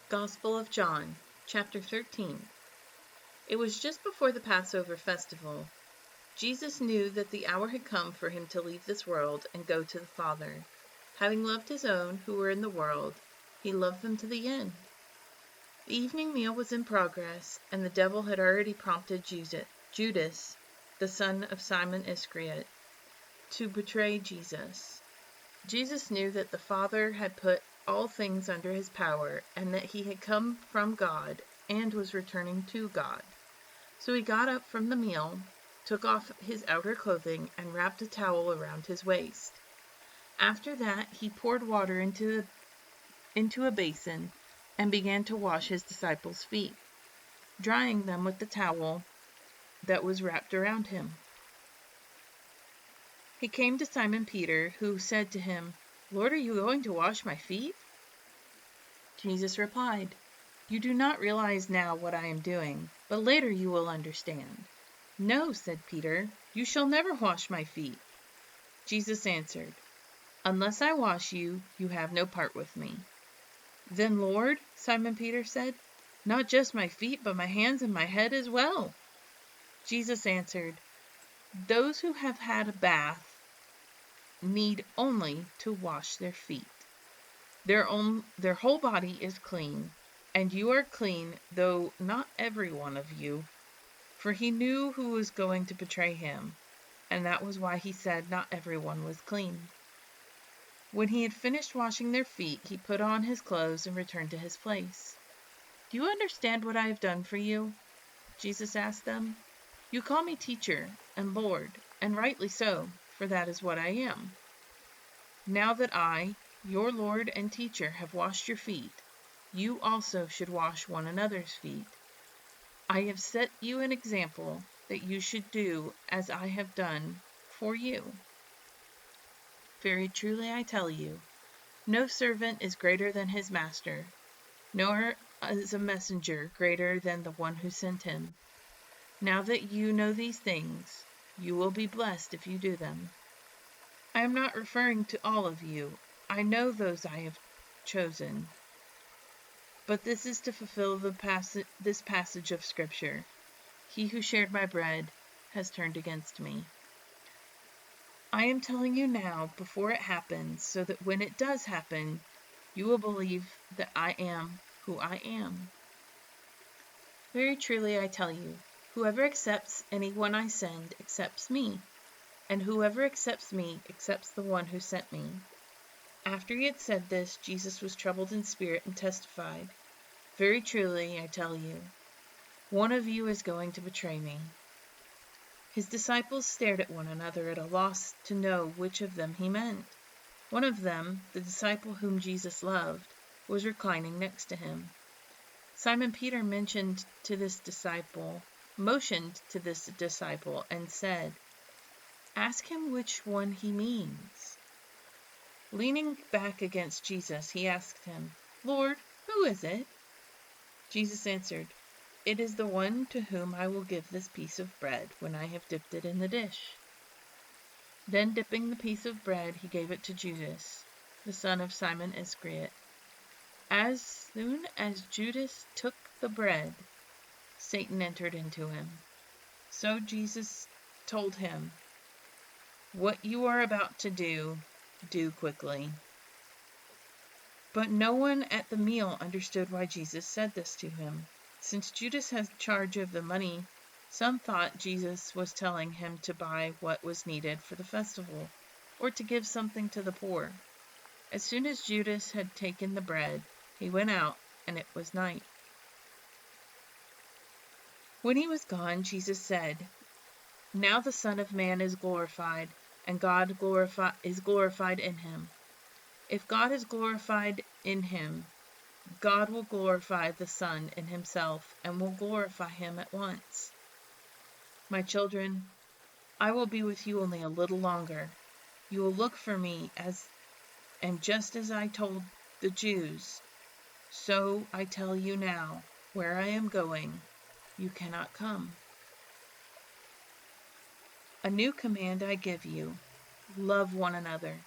Gospel of John, chapter 13. It was just before the Passover festival. Jesus knew that the hour had come for him to leave this world and go to the Father. Having loved his own who were in the world, he loved them to the end. The evening meal was in progress, and the devil had already prompted Judas, the son of Simon Iscariot, to betray Jesus. Jesus knew that the Father had put all things under his power, and that he had come from God and was returning to God. So he got up from the meal, took off his outer clothing, and wrapped a towel around his waist. After that, he poured water into a basin and began to wash his disciples' feet, drying them with the towel that was wrapped around him. He came to Simon Peter, who said to him, "Lord, are you going to wash my feet?" Jesus replied, "You do not realize now what I am doing, but later you will understand." "No," said Peter, "you shall never wash my feet." Jesus answered, "Unless I wash you, you have no part with me." "Then, Lord," Simon Peter said, "not just my feet, but my hands and my head as well." Jesus answered, "Those who have had a bath need only to wash their feet. Their whole body is clean, and you are clean, though not every one of you." For he knew who was going to betray him, and that was why he said not everyone was clean. When he had finished washing their feet, he put on his clothes and returned to his place. "Do you understand what I have done for you?" Jesus asked them. "You call me teacher and Lord, and rightly so, for that is what I am. Now that I, your Lord and teacher, have washed your feet, you also should wash one another's feet. I have set you an example that you should do as I have done for you. Very truly I tell you, no servant is greater than his master, nor is a messenger greater than the one who sent him. Now that you know these things, you will be blessed if you do them. I am not referring to all of you. I know those I have chosen. But this is to fulfill this passage of Scripture. He who shared my bread has turned against me. I am telling you now before it happens, so that when it does happen, you will believe that I am who I am. Very truly I tell you, whoever accepts anyone I send accepts me, and whoever accepts me accepts the one who sent me." After he had said this, Jesus was troubled in spirit and testified, "Very truly I tell you, one of you is going to betray me." His disciples stared at one another at a loss to know which of them he meant. One of them, the disciple whom Jesus loved, was reclining next to him. Simon Peter motioned to this disciple and said, "Ask him which one he means." Leaning back against Jesus, he asked him, "Lord, who is it?" Jesus answered, "It is the one to whom I will give this piece of bread when I have dipped it in the dish." Then, dipping the piece of bread, he gave it to Judas, the son of Simon Iscariot. As soon as Judas took the bread, Satan entered into him. So Jesus told him, "What you are about to do, do quickly." But no one at the meal understood why Jesus said this to him. Since Judas had charge of the money, some thought Jesus was telling him to buy what was needed for the festival, or to give something to the poor. As soon as Judas had taken the bread, he went out, and it was night. When he was gone, Jesus said, "Now the Son of Man is glorified, and God is glorified in him. If God is glorified in him, God will glorify the Son in himself, and will glorify him at once. My children, I will be with you only a little longer. You will look for me, and just as I told the Jews, so I tell you now, where I am going, you cannot come. A new command I give you, love one another.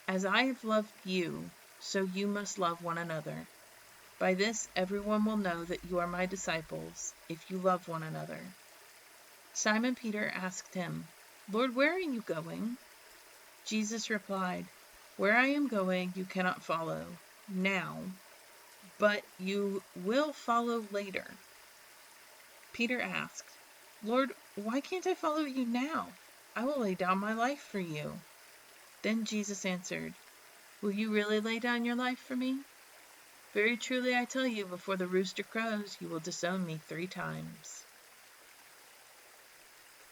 As I have loved you, so you must love one another. By this everyone will know that you are my disciples, if you love one another." Simon Peter asked him, "Lord, where are you going?" Jesus replied, "Where I am going you cannot follow now, but you will follow later." Peter asked, "Lord, why can't I follow you now? I will lay down my life for you." Then Jesus answered, "Will you really lay down your life for me? Very truly I tell you, before the rooster crows, you will disown me 3 times."